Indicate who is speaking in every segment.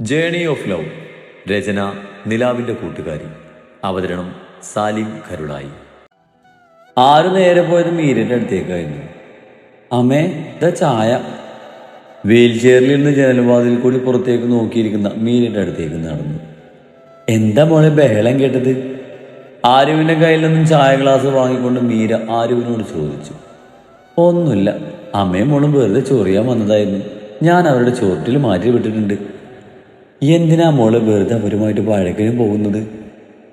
Speaker 1: Journey of love. രചന നിലാവിൻ്റെ കൂട്ടുകാരി. അവതരണം സാലിം കരുളായി. ആര് നേരെ പോയത് മീരൻ്റെ അടുത്തേക്കായിരുന്നു. അമ്മേ ദാ ചായ. വീൽ ചെയറിൽ നിന്ന് ജനൽവാതിൽ കൂടി പുറത്തേക്ക് നോക്കിയിരിക്കുന്ന മീരൻ്റെ അടുത്തേക്ക് നടന്നു. എന്താ മോളെ ബഹളം കേട്ടത്? ആരുവിൻ്റെ കയ്യിൽ നിന്നും ചായ ഗ്ലാസ് വാങ്ങിക്കൊണ്ട് മീര ആരുവിനോട് ചോദിച്ചു. ഒന്നുമില്ല, അമ്മയും മോളും വെറുതെ ചൊറിയാൻ വന്നതായിരുന്നു. ഞാൻ അവരുടെ ചോട്ടിൽ മാറ്റി വിട്ടിട്ടുണ്ട്. എന്തിനാ മോള് വെറുതെ അവരുമായിട്ട് വഴക്കിനും പോകുന്നത്?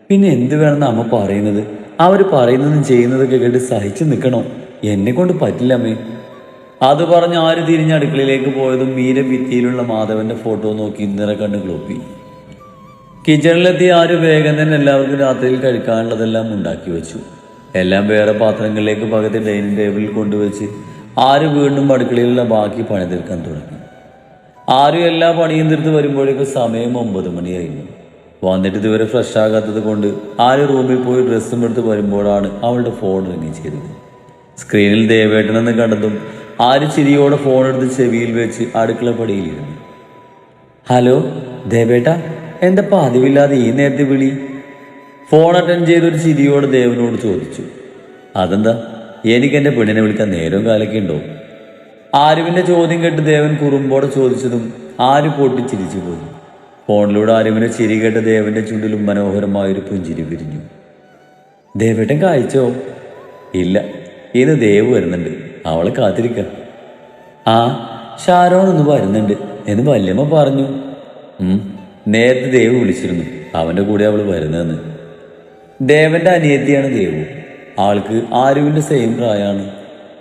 Speaker 1: പിന്നെ എന്ത് വേണമെന്ന് അമ്മ പറയുന്നത്? അവർ പറയുന്നതും ചെയ്യുന്നതൊക്കെ കേട്ട് സഹിച്ചു നിൽക്കണോ? എന്നെ കൊണ്ട് പറ്റില്ല അമ്മേ. അത് പറഞ്ഞ് ആര് തിരിഞ്ഞ് അടുക്കളയിലേക്ക് പോയതും മീര ഭിത്തിയിലുള്ള മാധവന്റെ ഫോട്ടോ നോക്കി നിറകണ്ണ് ക്ലോപ്പി. കിച്ചണിലെത്തി ആര് വേഗം തന്നെ എല്ലാവർക്കും രാത്രിയിൽ കഴിക്കാനുള്ളതെല്ലാം ഉണ്ടാക്കി വെച്ചു. എല്ലാം വേറെ പാത്രങ്ങളിലേക്ക് പകത്തി ഡൈനിങ് ടേബിളിൽ കൊണ്ടുവച്ച് ആര് വീണ്ടും അടുക്കളയിലുള്ള ബാക്കി പണി തീർക്കാൻ തുടങ്ങി. ആരും എല്ലാ പണിയും തീർത്ത് വരുമ്പോഴേക്കും സമയം 9 മണിയായിരുന്നു. വന്നിട്ട് ഇതുവരെ ഫ്രഷ് ആകാത്തത് കൊണ്ട് ആര് റൂമിൽ പോയി ഡ്രസ്സും എടുത്ത് വരുമ്പോഴാണ് അവളുടെ ഫോൺ റിങ് ചെയ്തത്. സ്ക്രീനിൽ ദേവേട്ടനെന്ന് കണ്ടതും ആര് ചിരിയോടെ ഫോൺ എടുത്ത് ചെവിയിൽ വെച്ച് അടുക്കള പടിയിലിരുന്നു. ഹലോ ദേവേട്ട, എന്താ പതിവില്ലാതെ ഈ നേരത്തെ വിളി? ഫോൺ അറ്റൻഡ് ചെയ്തൊരു ചിരിയോടെ ദേവനോട് ചോദിച്ചു. അതെന്താ, എനിക്ക് എൻ്റെ പെണ്ണിനെ വിളിക്കാൻ നേരവും കാലൊക്കെ ഉണ്ടോ? ആരുവിൻ്റെ ചോദ്യം കേട്ട് ദേവൻ കുറുമ്പോടെ ചോദിച്ചതും ആര് പൊട്ടിച്ചിരിച്ചു പോയി. ഫോണിലൂടെ ആരുവിനെ ചിരി കേട്ട് ദേവന്റെ ചുണ്ടിലും മനോഹരമായൊരു പുഞ്ചിരി പിരിഞ്ഞു. ദേവേട്ടൻ കഴിച്ചോ? ഇല്ല, ഇന്ന് ദേവ് വരുന്നുണ്ട്, അവളെ കാത്തിരിക്ക. ആ ഷാരോൺ ഒന്ന് വരുന്നുണ്ട് എന്ന് വല്യമ്മ പറഞ്ഞു. നേരത്തെ ദേവ് വിളിച്ചിരുന്നു, അവൻ്റെ കൂടെ അവൾ വരുന്നതെന്ന്. ദേവന്റെ അനിയത്തിയാണ് ദേവു. ആൾക്ക് ആരുവിൻ്റെ സെയിം പ്രായമാണ്.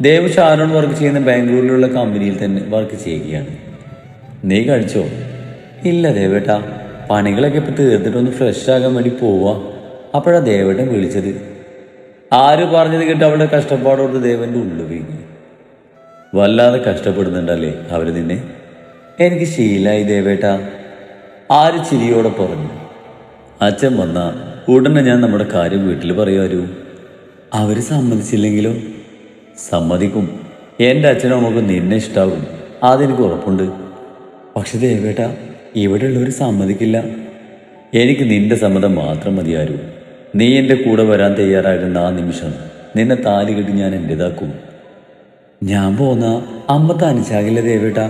Speaker 1: ദേവ് ഷാരോൺ വർക്ക് ചെയ്യുന്ന ബാംഗ്ലൂരിലുള്ള കമ്പനിയിൽ തന്നെ വർക്ക് ചെയ്യുകയാണ്. നീ കഴിച്ചോ? ഇല്ല ദേവേട്ടാ, പണികളൊക്കെ ഇപ്പം തീർത്തിട്ടൊന്ന് ഫ്രഷ് ആകാൻ വേണ്ടി പോവാ. അപ്പോഴാണ് ദേവേട്ടൻ വിളിച്ചത്. ആര് പറഞ്ഞത് കേട്ട് അവളുടെ കഷ്ടപ്പാടോട് ദേവന്റെ ഉള്ളു വീങ്ങി. വല്ലാതെ കഷ്ടപ്പെടുന്നുണ്ടല്ലേ അവർ നിന്നെ? എനിക്ക് ശീലായി ദേവേട്ടാ, ആര് ചിരിയോടെ പറഞ്ഞു. അച്ഛൻ വന്നാ ഉടനെ ഞാൻ നമ്മുടെ കാര്യം വീട്ടിൽ പറയുമാരൂ. അവർ സമ്മതിച്ചില്ലെങ്കിലോ? സമ്മതിക്കും. എൻ്റെ അച്ഛനും അമ്മക്കും നിന്നെ ഇഷ്ടാവും, അതെനിക്ക് ഉറപ്പുണ്ട്. പക്ഷെ ദേവേട്ട, ഇവിടെയുള്ളവർ സമ്മതിക്കില്ല. എനിക്ക് നിന്റെ സമ്മതം മാത്രം മതിയാരൂ. നീ എൻ്റെ കൂടെ വരാൻ തയ്യാറായിരുന്ന ആ നിമിഷം നിന്നെ താലി കെട്ടി ഞാൻ എൻ്റെതാക്കും. ഞാൻ പോന്നാ അമ്മ തനിച്ചാകില്ല ദേവേട്ട.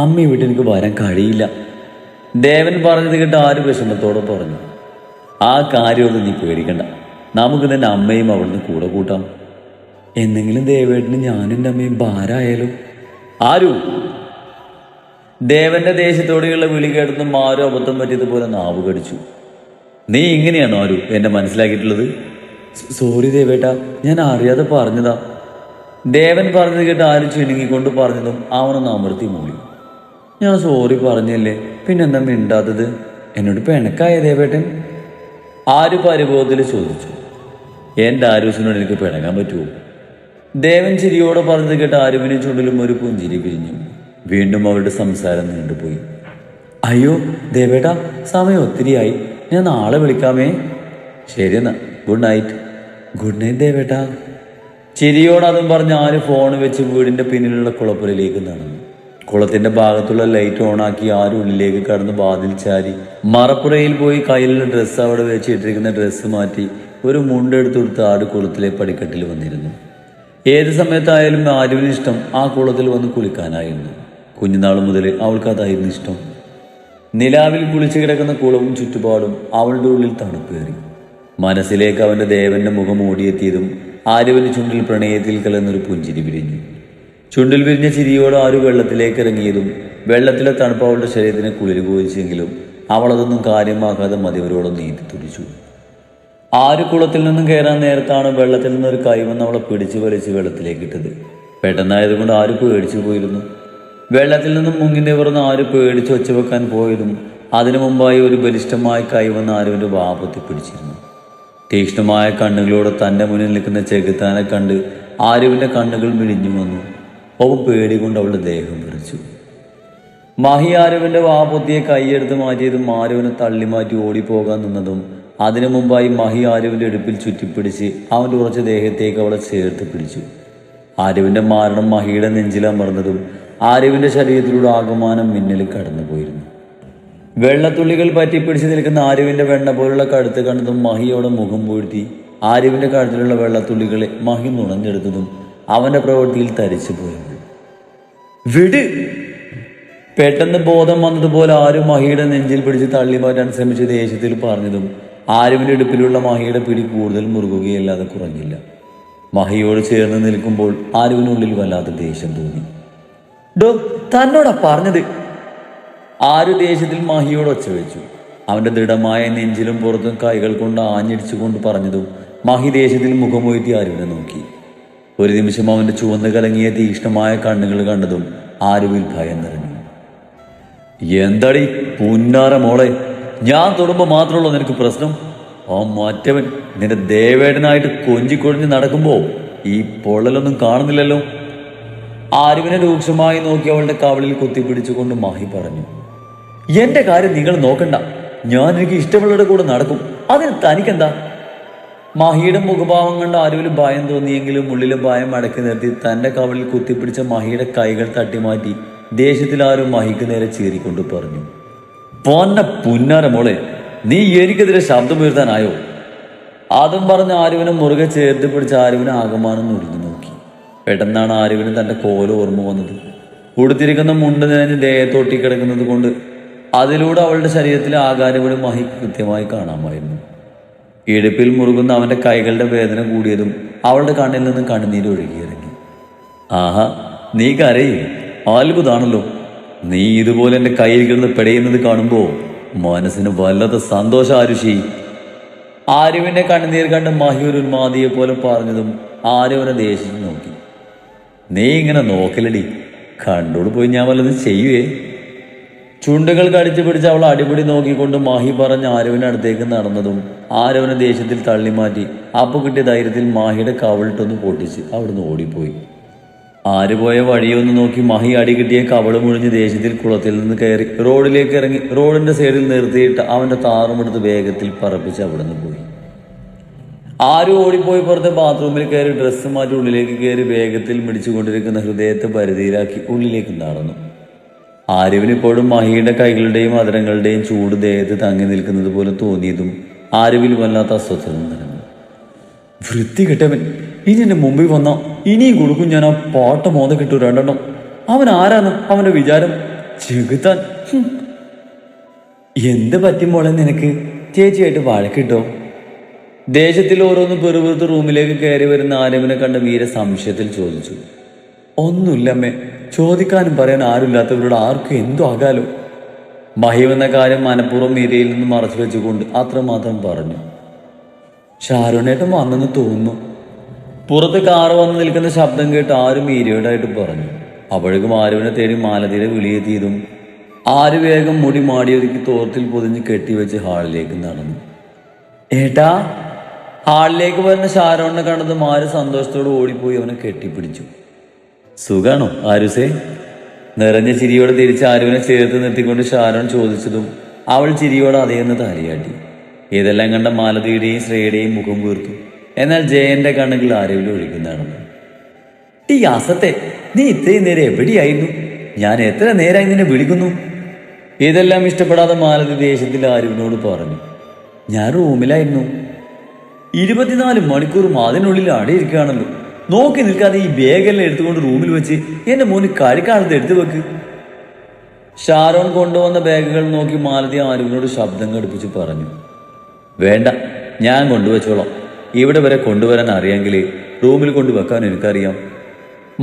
Speaker 1: അമ്മ ഇവിടെ എനിക്ക് വരാൻ കഴിയില്ല. ദേവൻ പറഞ്ഞത് കേട്ട് ആര് വിഷമത്തോടെ പറഞ്ഞു. ആ കാര്യമൊന്നും നീ പേടിക്കണ്ട, നമുക്ക് തന്നെ അമ്മയും അവിടുന്ന് കൂടെ കൂട്ടാം. എന്നെങ്കിലും ദേവേട്ടന് ഞാനും എൻ്റെ അമ്മയും ഭാരമായാലോ? ആരു? ദേവന്റെ ദേഷ്യത്തോടെയുള്ള വിളി കേട്ടതും ആരോ അബദ്ധം പറ്റിയതുപോലെ നാവ് കടിച്ചു. നീ ഇങ്ങനെയാണോ ആരു എന്നെ മനസ്സിലാക്കിയിട്ടുള്ളത്? സോറി ദേവേട്ട, ഞാൻ അറിയാതെ പറഞ്ഞതാ. ദേവൻ പറഞ്ഞത് കേട്ട് ആരും ചിണുങ്ങിക്കൊണ്ട് പറഞ്ഞതും അവനൊന്ന് അമർത്തി മൂളി. ഞാൻ സോറി പറഞ്ഞല്ലേ, പിന്നെന്താ മിണ്ടാത്തത്? എന്നോട് പിണക്കായ ദേവേട്ടൻ? ആര് പരിഭവത്തിൽ ചോദിച്ചു. എൻ്റെ ആരൂസിനോട് എനിക്ക് പിണങ്ങാൻ പറ്റുമോ? ദേവൻ ചിരിയോടെ പറഞ്ഞത് കേട്ട് ആരുവിനെ ചുണ്ടിലും ഒരു പുഞ്ചിരി പിരിഞ്ഞു. വീണ്ടും അവരുടെ സംസാരം നീണ്ടുപോയി. അയ്യോ ദേവേട്ടാ, സമയം ഒത്തിരിയായി, ഞാൻ നാളെ വിളിക്കാമേ. ശരിയെന്നാ, ഗുഡ് നൈറ്റ്. ഗുഡ് നൈറ്റ് ദേവേട്ടാ. ചിരിയോട് അതും പറഞ്ഞ് ആര് ഫോൺ വെച്ച് വീടിൻ്റെ പിന്നിലുള്ള കുളപ്പുരയിലേക്ക് നടന്നു. കുളത്തിൻ്റെ ഭാഗത്തുള്ള ലൈറ്റ് ഓണാക്കി ആര് ഉള്ളിലേക്ക് കടന്ന് വാതിൽ ചാരി മറപ്പുറയിൽ പോയി കയ്യിലുള്ള ഡ്രസ്സ് അവിടെ വെച്ച് ഇട്ടിരിക്കുന്ന ഡ്രസ്സ് മാറ്റി ഒരു മുണ്ടെടുത്ത് കൊടുത്ത് ആട് കുളത്തിലെ പടിക്കെട്ടിൽ വന്നിരുന്നു. ഏത് സമയത്തായാലും ആരുവിന് ഇഷ്ടം ആ കുളത്തിൽ വന്ന് കുളിക്കാനായിരുന്നു. കുഞ്ഞുനാൾ മുതൽ അവൾക്ക് അതായിരുന്നു ഇഷ്ടം. നിലാവിൽ കുളിച്ചു കിടക്കുന്ന കുളവും ചുറ്റുപാടും അവളുടെ ഉള്ളിൽ തണുപ്പേറി. മനസ്സിലേക്ക് അവൻ്റെ ദേവന്റെ മുഖം ഓടിയെത്തിയതും ആരുവിന് ചുണ്ടിൽ പ്രണയത്തിൽ കലർന്നൊരു പുഞ്ചിരി പിരിഞ്ഞു. ചുണ്ടിൽ വിരിഞ്ഞ ചിരിയോട് ആരു വെള്ളത്തിലേക്ക് ഇറങ്ങിയതും വെള്ളത്തിലെ തണുപ്പ് അവളുടെ ശരീരത്തിന് കുളിര് കോയിച്ചെങ്കിലും അവളതൊന്നും കാര്യമാക്കാതെ മതിവരോളം നീന്തി തുടിച്ചു. ആര് കുളത്തിൽ നിന്നും കയറാൻ നേരത്താണ് വെള്ളത്തിൽ നിന്നൊരു കൈവന്ന് അവളെ പിടിച്ചു വലിച്ച് വെള്ളത്തിലേക്ക് ഇട്ടത്. പെട്ടെന്നായതുകൊണ്ട് ആര് പേടിച്ചു പോയിരുന്നു. വെള്ളത്തിൽ നിന്നും മുങ്ങി നിവർന്ന് ആര് പേടിച്ച് ഒച്ചവെക്കാൻ പോയതും അതിനു മുമ്പായി ഒരു ബലിഷ്ഠമായ കൈവന്ന് ആരുവിൻ്റെ വാപത്തി പിടിച്ചിരുന്നു. തീക്ഷ്ണമായ കണ്ണുകളോട് തൻ്റെ മുന്നിൽ നിൽക്കുന്ന ചെകുത്താനെ കണ്ട് ആരുവിൻ്റെ കണ്ണുകൾ മിഴിഞ്ഞു വന്നു. ഒപ്പം പേടി കൊണ്ട് അവളുടെ ദേഹം വിറച്ചു. മഹി ആരുവിൻ്റെ വാപത്തിയെ കൈയെടുത്ത് മാറ്റിയതും ആരുവിനെ തള്ളി മാറ്റി ഓടിപ്പോകാൻ നിന്നതും അതിനു മുമ്പായി മഹി ആരുവിൻ്റെ ഇടുപ്പിൽ ചുറ്റിപ്പിടിച്ച് അവൻ്റെ ഉറച്ച ദേഹത്തേക്ക് അവളെ ചേർത്ത് പിടിച്ചു. ആരുവിൻ്റെ മാരണം മഹിയുടെ നെഞ്ചിലമർന്നതും ആരുവിൻ്റെ ശരീരത്തിലൂടെ ആകമാനം മിന്നൽ കടന്നുപോയിരുന്നു. വെള്ളത്തുള്ളികൾ പറ്റിപ്പിടിച്ച് നിൽക്കുന്ന ആരുവിന്റെ വെണ്ണ പോലുള്ള കഴുത്ത് കണ്ടതും മഹിയോടെ മുഖം പൂഴ്ത്തി ആരുവിന്റെ കഴുത്തിലുള്ള വെള്ളത്തുള്ളികളെ മഹി നുണഞ്ഞെടുത്തതും അവന്റെ പ്രവൃത്തിയിൽ തരിച്ചു പോയവൾ. വിട്! പെട്ടെന്ന് ബോധം വന്നതുപോലെ ആരു മഹിയുടെ നെഞ്ചിൽ പിടിച്ച് തള്ളി മാറ്റാൻ ശ്രമിച്ച ദേഷ്യത്തിൽ പറഞ്ഞതും ആരുവിന്റെ ഇടുപ്പിലുള്ള മഹിയുടെ പിടി കൂടുതൽ മുറുകുകയല്ലാതെ കുറഞ്ഞില്ല. മഹിയോട് ചേർന്ന് നിൽക്കുമ്പോൾ ആരുവിനുള്ളിൽ വല്ലാത്ത ദേഷ്യം തോന്നി. ഡോ, തന്നോടാ പറഞ്ഞത്! ആരു ദേഷ്യത്തിൽ മഹിയോട് ഒച്ച വെച്ചു. അവന്റെ ദൃഢമായ നെഞ്ചിലും പുറത്തും കൈകൾ കൊണ്ട് ആഞ്ഞടിച്ചുകൊണ്ട് പറഞ്ഞതും മഹി ദേഷ്യത്തിൽ മുഖമുയർത്തി ആരുവിനെ നോക്കി. ഒരു നിമിഷം അവന്റെ ചുവന്ന് കലങ്ങിയ തീക്ഷ്ണമായ കണ്ണുകൾ കണ്ടതും ആരുവിൽ ഭയം നിറഞ്ഞു. എന്താടി പുന്നാര മോളെ, ഞാൻ തൊടുമ്പോ മാത്രമുള്ളൂ നിനക്ക് പ്രശ്നം? ആ മറ്റവൻ നിന്റെ ദേവേടനായിട്ട് കൊഞ്ചിക്കൊഴിഞ്ഞ് നടക്കുമ്പോ ഈ പൊള്ളലൊന്നും കാണുന്നില്ലല്ലോ. ആരുവിനെ രൂക്ഷമായി നോക്കി അവളുടെ കവളിൽ കുത്തിപ്പിടിച്ചുകൊണ്ട് മഹി പറഞ്ഞു. എന്റെ കാര്യം നിങ്ങൾ നോക്കണ്ട, ഞാൻ എനിക്ക് ഇഷ്ടമുള്ളവരുടെ കൂടെ നടക്കും, അതിന് തനിക്കെന്താ? മഹിയുടെ മുഖഭാവം കണ്ട് ആരുവിൽ ഭയം തോന്നിയെങ്കിലും ഉള്ളിലെ ഭയം അടക്കി നിർത്തി തന്റെ കവളിൽ കുത്തിപ്പിടിച്ച മഹിയുടെ കൈകൾ തട്ടിമാറ്റി ദേഷ്യത്തിൽ ആരും മഹിക്ക് നേരെ ചീറിക്കൊണ്ട് പറഞ്ഞു. പൊന്ന പുന്നാര മോളെ, നീ എനിക്കെതിരെ ശബ്ദമുയർത്താനായോ? അതും പറഞ്ഞ് ആരുവിനെ മുറുകെ ചേർത്ത് പിടിച്ച് ആരുവിനെ ആകമാനം നുരിഞ്ഞു നോക്കി. പെട്ടെന്നാണ് ആരുവിന് തന്റെ കോല ഓർമ്മ വന്നത്. ഉടുത്തിരിക്കുന്ന മുണ്ട് നിറഞ്ഞ് ദേഹത്തൊട്ടി കിടക്കുന്നത് കൊണ്ട് അതിലൂടെ അവളുടെ ശരീരത്തിലെ ആകാരവിളി മഹിക്ക് കൃത്യമായി കാണാമായിരുന്നു. ഇടുപ്പിൽ മുറുകുന്ന അവന്റെ കൈകളുടെ വേദന കൂടിയതും അവളുടെ കണ്ണിൽ നിന്ന് കണ്ണുനീര് ഒഴുകിയിറങ്ങി. ആഹാ, നീ കരയേ? അത്ഭുതാണല്ലോ. നീ ഇതുപോലെ എന്റെ കയ്യിൽ കിടന്ന് പിടയുന്നത് കാണുമ്പോ മനസ്സിന് വല്ലാത്ത സന്തോഷം ആരുഷി. ആരുവിന്റെ കണ്ണുനീർ കണ്ട് മഹി ഒരു ഉന്മാദിയെ പോലെ പറഞ്ഞതും ആരുവിനെ ദേഷിച്ചു നോക്കി. നീ ഇങ്ങനെ നോക്കലടി, കണ്ടോട് പോയി ഞാൻ വല്ലതും ചെയ്യുവേ. ചുണ്ടുകൾ കടിച്ചു പിടിച്ച് അവൾ അടിപിടി നോക്കിക്കൊണ്ട് മഹി പറഞ്ഞ് ആരുവിന്റെ അടുത്തേക്ക് നടന്നതും ആരുവിനെ ദേഷ്യത്തിൽ തള്ളിമാറ്റി അപ്പൊ കിട്ടിയ ധൈര്യത്തിൽ മാഹിയുടെ കവളിട്ടൊന്ന് പൊട്ടിച്ച് അവിടുന്ന് ഓടിപ്പോയി. ആരുപോയ വഴിയൊന്ന് നോക്കി മഹി അടി കിട്ടിയ കവള് മുഴിഞ്ഞ് ദേഷ്യത്തിൽ കുളത്തിൽ നിന്ന് കയറി റോഡിലേക്ക് ഇറങ്ങി റോഡിന്റെ സൈഡിൽ നിർത്തിയിട്ട് അവന്റെ താറുമെടുത്ത് വേഗത്തിൽ പറപ്പിച്ച് അവിടുന്ന് പോയി. ആരും ഓടിപ്പോയി പുറത്തെ ബാത്റൂമിൽ കയറി ഡ്രസ്സ് മാറ്റി ഉള്ളിലേക്ക് കയറി വേഗത്തിൽ മിടിച്ചുകൊണ്ടിരിക്കുന്ന ഹൃദയത്തെ പരിധിയിലാക്കി ഉള്ളിലേക്ക് നടന്നു. ആരുവിന് ഇപ്പോഴും മഹിയുടെ കൈകളുടെയും അതരങ്ങളുടെയും ചൂട് ദേഹത്ത് തങ്ങി നിൽക്കുന്നത് പോലെ തോന്നിയതും ആരുവിൽ വല്ലാത്ത അസ്വസ്ഥത നിറഞ്ഞു. വൃത്തികെട്ടവൻ, ഇനി എന്റെ മുമ്പിൽ വന്ന ഇനിയും കൊടുക്കും ഞാൻ ആ പാട്ട മോത കിട്ടു രണ്ടെണ്ണം. അവൻ ആരാണ് അവന്റെ വിചാരം? ചെകുത്താൻ! എന്ത് പറ്റുമ്പോളെ നിനക്ക്? ചേച്ചിയായിട്ട് വഴക്കിട്ടോ? ദേശത്തിൽ ഓരോന്ന് പെറുപെറുത്ത് റൂമിലേക്ക് കയറി വരുന്ന ആരവിനെ കണ്ട മീര സംശയത്തിൽ ചോദിച്ചു. ഒന്നുമില്ലമ്മേ, ചോദിക്കാനും പറയാൻ ആരുമില്ലാത്തവരോട് ആർക്കും എന്തോ ആകാലോ. മഹി എന്ന കാര്യം മനഃപൂർവ്വം മീരയിൽ നിന്ന് മറച്ചു വെച്ചുകൊണ്ട് അത്രമാത്രം പറഞ്ഞു. ഷാരുണേട്ടൻ വന്നെന്ന് തോന്നുന്നു. പുറത്ത് കാറ് വന്ന് നിൽക്കുന്ന ശബ്ദം കേട്ട് ആരും മീരയോടായിട്ട് പറഞ്ഞു. അപ്പോഴേക്കും ആരുവിനെ തേടി മാലതിയുടെ വിളിയെത്തിയതും ആര് വേഗം മുടി മാടിയൊരുക്കി തോർത്തിൽ പൊതിഞ്ഞ് കെട്ടിവെച്ച് ഹാളിലേക്ക് നടന്നു. ഏട്ടാ! ഹാളിലേക്ക് വരുന്ന ഷാരോണിനെ കണ്ടതും ആര് സന്തോഷത്തോട് ഓടിപ്പോയി അവനെ കെട്ടിപ്പിടിച്ചു. സുഖാണോ ആരുസേ? നിറഞ്ഞ ചിരിയോടെ തിരിച്ച് ആരുവിനെ ചേർത്ത് നിർത്തിക്കൊണ്ട് ഷാരോൺ ചോദിച്ചതും അവൾ ചിരിയോടെ അതേന്ന് തലയാട്ടി. ഇതെല്ലാം കണ്ട മാലതിയുടെയും ശ്രേയുടെയും മുഖം വീർത്തു. എന്നാൽ ജയന്റെ കണ്ണുകൾ ആരുവിൽ ഒഴിക്കുന്നതാണെന്ന്. ഈ അസത്തെ, നീ ഇത്രയും നേരം എവിടെയായിരുന്നു? ഞാൻ എത്ര നേരമായി നിന്നെ വിളിക്കുന്നു? ഇതെല്ലാം ഇഷ്ടപ്പെടാതെ മാലതി ദേഷ്യത്തിൽ ആരുവിനോട് പറഞ്ഞു. ഞാൻ റൂമിലായിരുന്നു. 24 മണിക്കൂറും അതിനുള്ളിൽ അടയിരിക്കുകയാണല്ലോ. നോക്കി നിൽക്കാതെ ഈ ബാഗെല്ലാം എടുത്തുകൊണ്ട് റൂമിൽ വെച്ച് എന്റെ മോന് കഴിക്കാണത് എടുത്തു വെക്ക്. ഷാരോൺ കൊണ്ടുവന്ന ബാഗുകൾ നോക്കി മാലതി ആരുവിനോട് ശബ്ദം കടുപ്പിച്ച് പറഞ്ഞു. വേണ്ട, ഞാൻ കൊണ്ടുവച്ചോളാം. ഇവിടെ വരെ കൊണ്ടുവരാൻ അറിയാമെങ്കിൽ റൂമിൽ കൊണ്ടുവെക്കാൻ എനിക്കറിയാം.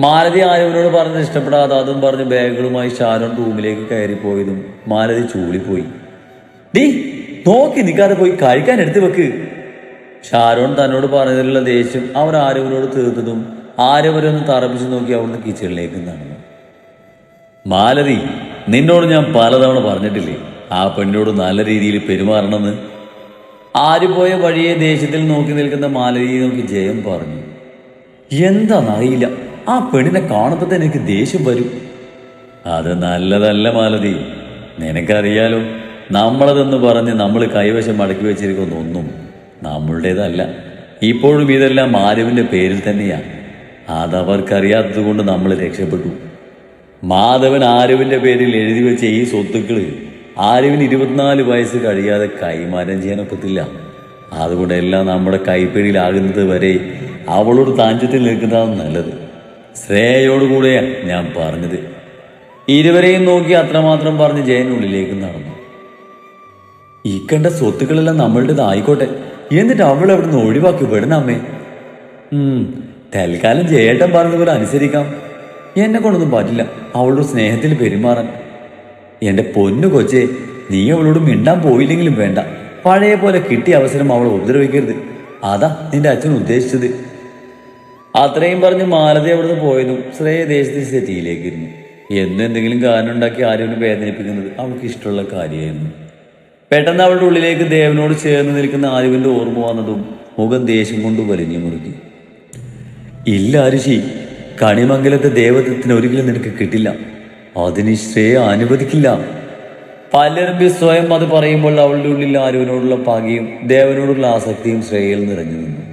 Speaker 1: മാലതി ആരുവിനോട് പറഞ്ഞത് ഇഷ്ടപ്പെടാതെ അതും പറഞ്ഞ് ബാഗുകളുമായി ഷാരോൺ റൂമിലേക്ക് കയറിപ്പോയതും മാലതി ചൂളിപ്പോയി. ഡീ, നോക്കി നിൽക്കാതെ പോയി കഴിക്കാൻ എടുത്തു വെക്ക്. ഷാരോൺ തന്നോട് പറഞ്ഞതിലുള്ള ദേഷ്യം അവർ ആരവരോട് തീർത്തതും ആരവരെ ഒന്ന് തറപ്പിച്ചു നോക്കി അവിടുന്ന് കിച്ചണിലേക്ക് നടന്നു. മാലതി, നിന്നോട് ഞാൻ പലതവണ പറഞ്ഞിട്ടില്ലേ ആ പെണ്ണിനോട് നല്ല രീതിയിൽ പെരുമാറണമെന്ന്? ആരുപോയ വഴിയെ ദേഷ്യത്തിൽ നോക്കി നിൽക്കുന്ന മാലതിയെ നോക്കി ജയം പറഞ്ഞു. എന്താന്നറിയില്ല, ആ പെണ്ണിനെ കാണുമ്പോൾ തന്നെ എനിക്ക് ദേഷ്യം വരും. അത് നല്ലതല്ല മാലതി, നിനക്കറിയാലോ, നമ്മളതെന്ന് പറഞ്ഞ് നമ്മൾ കൈവശം മടക്കി വെച്ചിരിക്കുന്ന ഒന്നും നമ്മളുടേതല്ല. ഇപ്പോഴും ഇതെല്ലാം ആരുവിൻ്റെ പേരിൽ തന്നെയാണ്. അതവർക്കറിയാത്തത് കൊണ്ട് നമ്മൾ രക്ഷപ്പെട്ടു. മാധവൻ ആരുവിൻ്റെ പേരിൽ എഴുതി വെച്ച ഈ സ്വത്തുക്കൾ ആരുവിന് 24 വയസ്സ് കഴിയാതെ കൈമാറ്റം ചെയ്യാനൊക്കത്തില്ല. അതുകൊണ്ട് എല്ലാം നമ്മുടെ കൈപ്പിടിയിലാകുന്നത് വരെ അവളോട് താഞ്ചത്തിൽ നിൽക്കുന്നതാണ് നല്ലത്. ശ്രേയയോടുകൂടെയാണ് ഞാൻ പറഞ്ഞത്. ഇരുവരെയും നോക്കി അത്രമാത്രം പറഞ്ഞ് ജയനുള്ളിലേക്ക് നടന്നു. ഈ കണ്ട സ്വത്തുക്കളെല്ലാം നമ്മളുടേതായിക്കോട്ടെ, എന്നിട്ട് അവൾ അവിടുന്ന് ഒഴിവാക്കി വിടണം അമ്മേ. തൽക്കാലം ജയേട്ടൻ പറഞ്ഞതുപോലെ അനുസരിക്കാം. എന്നെ കൊണ്ടൊന്നും പറ്റില്ല അവളോട് സ്നേഹത്തിൽ പെരുമാറാൻ. എന്റെ പൊന്നു കൊച്ചേ, നീ അവളോട് മിണ്ടാൻ പോയില്ലെങ്കിലും വേണ്ട, പഴയ പോലെ കിട്ടിയ അവസരം അവളെ ഉപദ്രവിക്കരുത്. അതാ നിന്റെ അച്ഛൻ ഉദ്ദേശിച്ചത്. അത്രയും പറഞ്ഞ് മാലതി അവിടുന്ന് പോയതും ശ്രേയ ദേശത്തെ സെറ്റിയിലേക്ക് ഇരുന്നു. എന്തെങ്കിലും കാരണം ഉണ്ടാക്കി ആരും വേദനിപ്പിക്കുന്നത് അവൾക്ക് ഇഷ്ടമുള്ള കാര്യമായിരുന്നു. പെട്ടെന്ന് അവളുടെ ഉള്ളിലേക്ക് ദേവനോട് ചേർന്ന് നിൽക്കുന്ന ആരുവിന്റെ ഓർമ്മ വന്നതും മുഖം ദേഷ്യം കൊണ്ട് വലിഞ്ഞു മുറുക്കി. ഇല്ല അരുഷി, കണിമംഗലത്തെ ദേവതത്തിന് ഒരിക്കലും നിനക്ക് കിട്ടില്ല. അതിന് ശ്രേയ അനുവദിക്കില്ല. പലരും സ്വയം അത് പറയുമ്പോൾ അവളുടെ ഉള്ളിൽ ആരുവിനോടുള്ള പകയും ദേവനോടുള്ള ആസക്തിയും ശ്രേയയിൽ നിറഞ്ഞു നിന്നു.